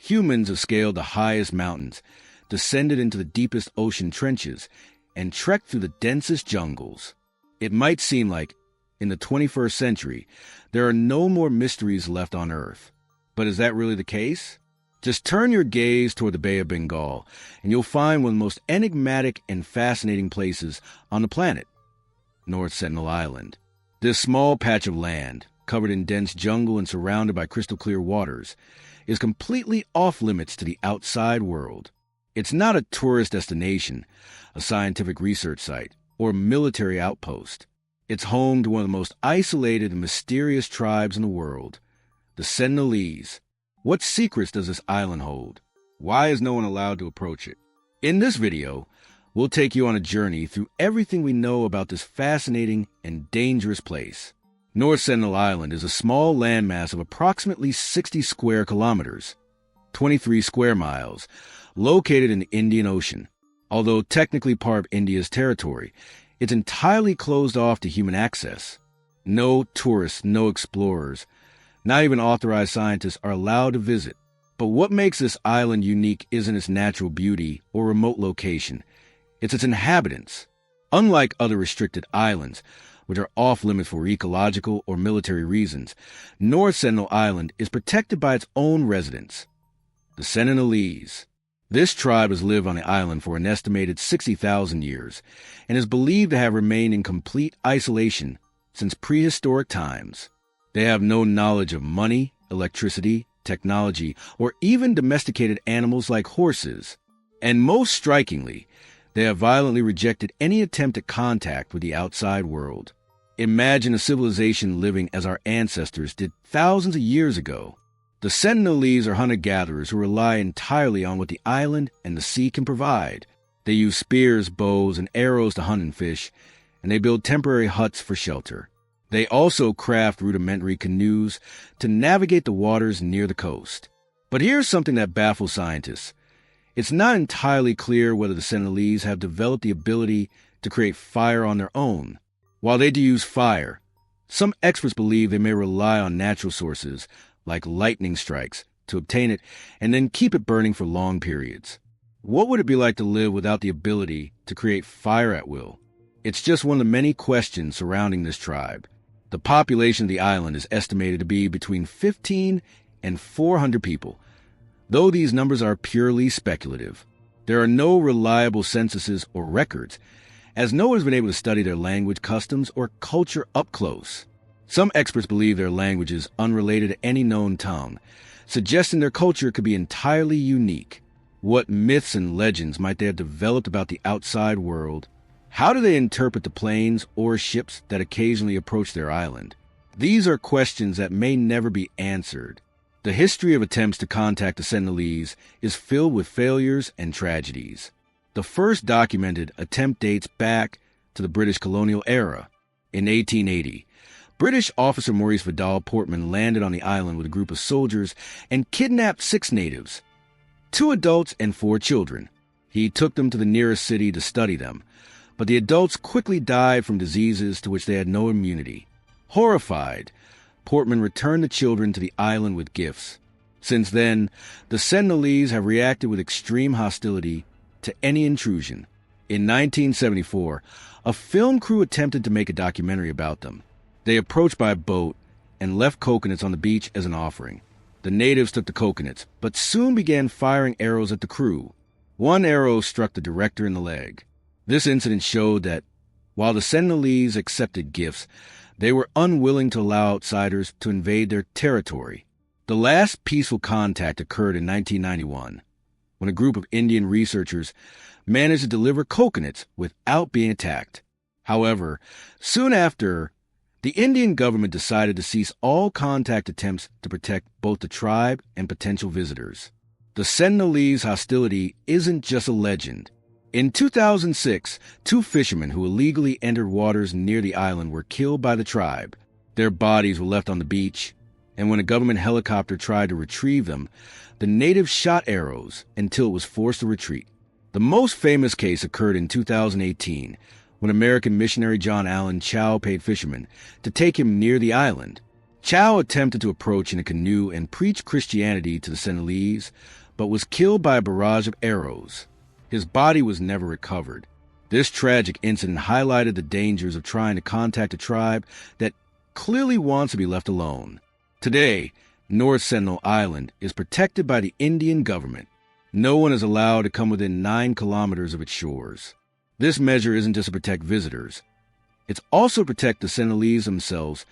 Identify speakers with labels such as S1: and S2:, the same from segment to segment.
S1: Humans have scaled the highest mountains, descended into the deepest ocean trenches, and trekked through the densest jungles. It might seem like, in the 21st century, there are no more mysteries left on Earth. But is that really the case? Just turn your gaze toward the Bay of Bengal, and you'll find one of the most enigmatic and fascinating places on the planet, North Sentinel Island. This small patch of land, covered in dense jungle and surrounded by crystal-clear waters, is completely off-limits to the outside world. It's not a tourist destination, a scientific research site, or military outpost. It's home to one of the most isolated and mysterious tribes in the world, the Sentinelese. What secrets does this island hold? Why is no one allowed to approach it? In this video, we'll take you on a journey through everything we know about this fascinating and dangerous place. North Sentinel Island is a small landmass of approximately 60 square kilometers, 23 square miles, located in the Indian Ocean. Although technically part of India's territory, it's entirely closed off to human access. No tourists, no explorers, not even authorized scientists are allowed to visit. But what makes this island unique isn't its natural beauty or remote location. It's its inhabitants. Unlike other restricted islands, which are off-limits for ecological or military reasons, North Sentinel Island is protected by its own residents, the Sentinelese. This tribe has lived on the island for an estimated 60,000 years and is believed to have remained in complete isolation since prehistoric times. They have no knowledge of money, electricity, technology, or even domesticated animals like horses. And most strikingly, they have violently rejected any attempt at contact with the outside world. Imagine a civilization living as our ancestors did thousands of years ago. The Sentinelese are hunter-gatherers who rely entirely on what the island and the sea can provide. They use spears, bows, and arrows to hunt and fish, and they build temporary huts for shelter. They also craft rudimentary canoes to navigate the waters near the coast. But here's something that baffles scientists. It's not entirely clear whether the Sentinelese have developed the ability to create fire on their own. While they do use fire, some experts believe they may rely on natural sources, like lightning strikes, to obtain it and then keep it burning for long periods. What would it be like to live without the ability to create fire at will? It's just one of the many questions surrounding this tribe. The population of the island is estimated to be between 15 and 400 people, though these numbers are purely speculative. There are no reliable censuses or records, as no one has been able to study their language, customs, or culture up close. Some experts believe their language is unrelated to any known tongue, suggesting their culture could be entirely unique. What myths and legends might they have developed about the outside world? How do they interpret the planes or ships that occasionally approach their island? These are questions that may never be answered. The history of attempts to contact the Sentinelese is filled with failures and tragedies. The first documented attempt dates back to the British colonial era. In 1880, British officer Maurice Vidal Portman landed on the island with a group of soldiers and kidnapped 6 natives, 2 adults and 4 children. He took them to the nearest city to study them, but the adults quickly died from diseases to which they had no immunity. Horrified, Portman returned the children to the island with gifts. Since then, the Sentinelese have reacted with extreme hostility to any intrusion. In 1974, a film crew attempted to make a documentary about them. They approached by boat and left coconuts on the beach as an offering. The natives took the coconuts, but soon began firing arrows at the crew. One arrow struck the director in the leg. This incident showed that, while the Sentinelese accepted gifts, they were unwilling to allow outsiders to invade their territory. The last peaceful contact occurred in 1991, when a group of Indian researchers managed to deliver coconuts without being attacked. However, soon after, the Indian government decided to cease all contact attempts to protect both the tribe and potential visitors. The Sentinelese hostility isn't just a legend. In 2006, 2 fishermen who illegally entered waters near the island were killed by the tribe. Their bodies were left on the beach, and when a government helicopter tried to retrieve them, the natives shot arrows until it was forced to retreat. The most famous case occurred in 2018, when American missionary John Allen Chow paid fishermen to take him near the island. Chow attempted to approach in a canoe and preach Christianity to the Sentinelese, but was killed by a barrage of arrows. His body was never recovered. This tragic incident highlighted the dangers of trying to contact a tribe that clearly wants to be left alone. Today, North Sentinel Island is protected by the Indian government. No one is allowed to come within 9 kilometers of its shores. This measure isn't just to protect visitors. It's also to protect the Sentinelese themselves,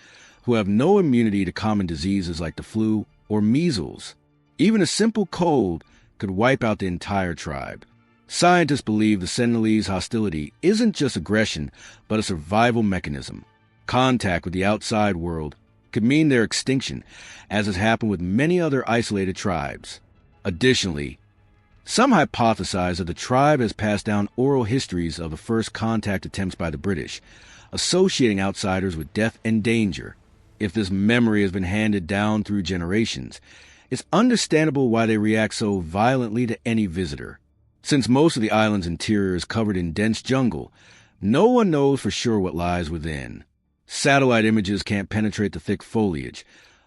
S1: who have no immunity to common diseases like the flu or measles. Even a simple cold could wipe out the entire tribe. Scientists believe the Sentinelese hostility isn't just aggression, but a survival mechanism. Contact with the outside world could mean their extinction, as has happened with many other isolated tribes. Additionally, some hypothesize that the tribe has passed down oral histories of the first contact attempts by the British, associating outsiders with death and danger. If this memory has been handed down through generations, it's understandable why they react so violently to any visitor. Since most of the island's interior is covered in dense jungle, no one knows for sure what lies within. Satellite images can't penetrate the thick foliage,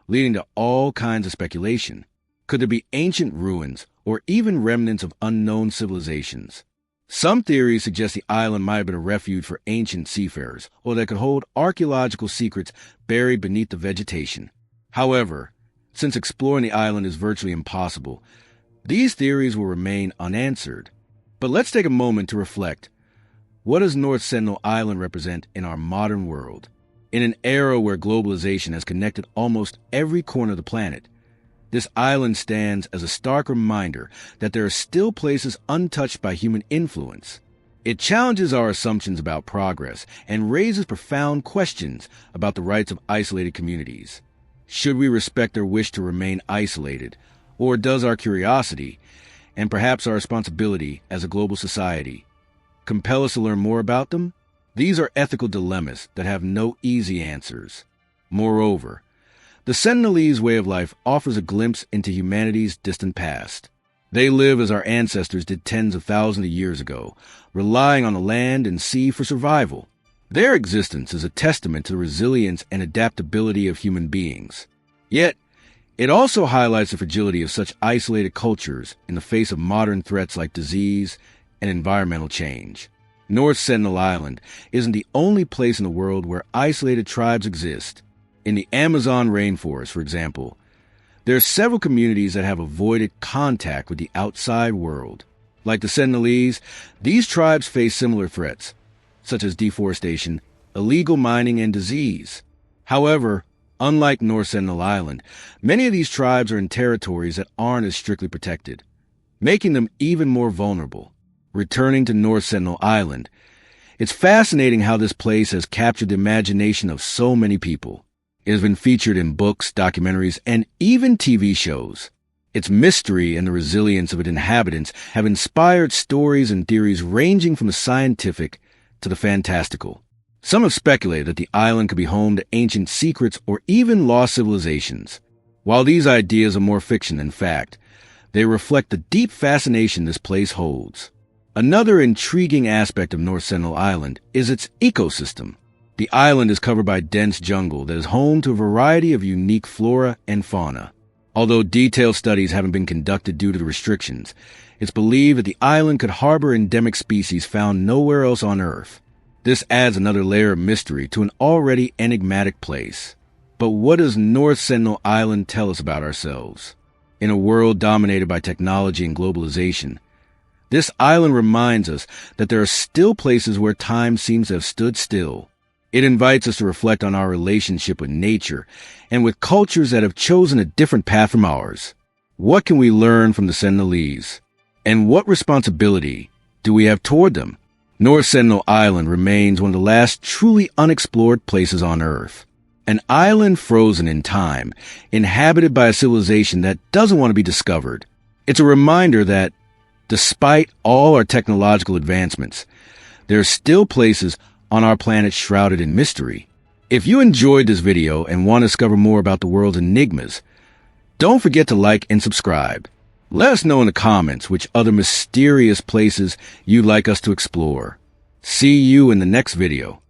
S1: leading to all kinds of speculation. Could there be ancient ruins or even remnants of unknown civilizations? Some theories suggest the island might have been a refuge for ancient seafarers, or that it could hold archaeological secrets buried beneath the vegetation. However, since exploring the island is virtually impossible, these theories will remain unanswered. But let's take a moment to reflect. What does North Sentinel Island represent in our modern world? In an era where globalization has connected almost every corner of the planet, this island stands as a stark reminder that there are still places untouched by human influence. It challenges our assumptions about progress and raises profound questions about the rights of isolated communities. Should we respect their wish to remain isolated, or does our curiosity, and perhaps our responsibility as a global society, compel us to learn more about them? These are ethical dilemmas that have no easy answers. Moreover, the Sentinelese way of life offers a glimpse into humanity's distant past. They live as our ancestors did tens of thousands of years ago, relying on the land and sea for survival. Their existence is a testament to the resilience and adaptability of human beings. Yet, it also highlights the fragility of such isolated cultures in the face of modern threats like disease and environmental change. North Sentinel Island isn't the only place in the world where isolated tribes exist. In the Amazon rainforest, for example, there are several communities that have avoided contact with the outside world. Like the Sentinelese, these tribes face similar threats, such as deforestation, illegal mining, and disease. However, unlike North Sentinel Island, many of these tribes are in territories that aren't as strictly protected, making them even more vulnerable. Returning to North Sentinel Island, it's fascinating how this place has captured the imagination of so many people. It has been featured in books, documentaries, and even TV shows. Its mystery and the resilience of its inhabitants have inspired stories and theories ranging from the scientific to the fantastical. Some have speculated that the island could be home to ancient secrets or even lost civilizations. While these ideas are more fiction than fact, they reflect the deep fascination this place holds. Another intriguing aspect of North Sentinel Island is its ecosystem. The island is covered by dense jungle that is home to a variety of unique flora and fauna. Although detailed studies haven't been conducted due to the restrictions, it's believed that the island could harbor endemic species found nowhere else on Earth. This adds another layer of mystery to an already enigmatic place. But what does North Sentinel Island tell us about ourselves? In a world dominated by technology and globalization, this island reminds us that there are still places where time seems to have stood still. It invites us to reflect on our relationship with nature and with cultures that have chosen a different path from ours. What can we learn from the Sentinelese? And what responsibility do we have toward them? North Sentinel Island remains one of the last truly unexplored places on Earth. An island frozen in time, inhabited by a civilization that doesn't want to be discovered. It's a reminder that, despite all our technological advancements, there are still places on our planet shrouded in mystery. If you enjoyed this video and want to discover more about the world's enigmas, don't forget to like and subscribe. Let us know in the comments which other mysterious places you'd like us to explore. See you in the next video.